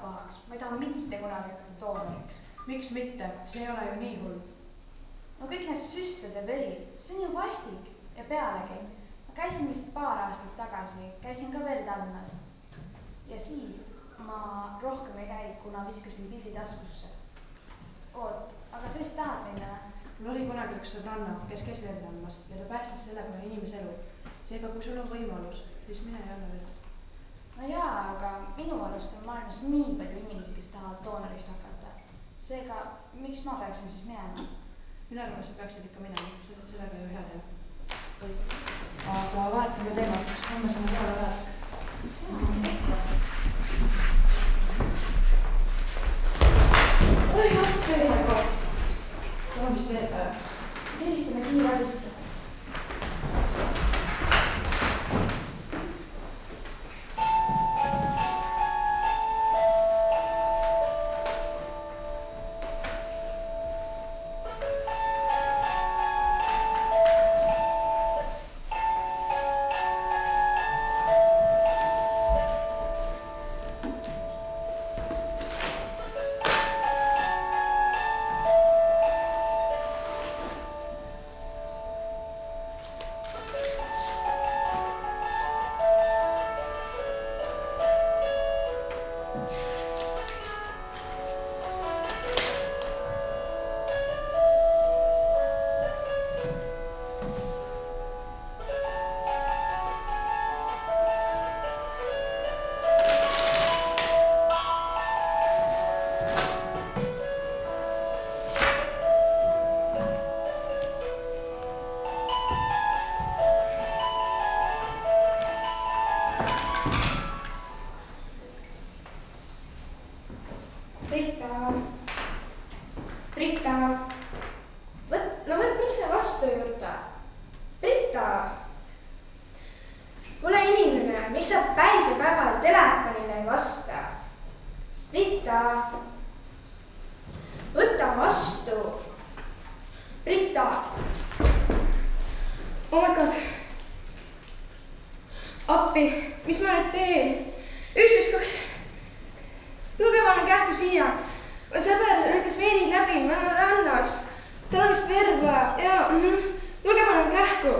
pahaks. Ma ei taha mitte kunagi hakata doonoriks. Miks mitte? See ei ole ju nii hull. No kõik need süsted ja veri, see on ju vastik ja pealegi. Ma käisin vist paar aastat tagasi, käisin ka verd andmas. Ja siis ma rohkem ei käi, kuna viskasin pildi taskusse. Oot, aga sa siis tahad minna? Mul oli kunagi üks sõbranna, kes käis verd andmas ja ta päästis sellega ühe inimese elu. Seega, kui sul on võimalus, siis mine ja anna verd. No jaa, aga minu arust on maailmas nii palju inimesi, kes tahavad doonorist hakata. Seega, miks ma peaksin siis minema? Minu arvates sa peaksid ikka minema, sa oled sellega ju hea teha. Aga vahetame teemat, kas homme sa mu peale lähed? Oi, appi! Tule vist veel päev. Helistame kiirradisse. miks sa vastu ei võta? Britta! Ole inimene, miks sa päisepäeval telefonile ei vasta? Britta! Võta vastu! Britta! Oh my god! Appi, mis ma nüüd teen? 112! Tulge palun kähku siia! Ma sõber lõikas veenid läbi, ma olen rannas. Tal on vist verd vaja. Tulge palun kähku!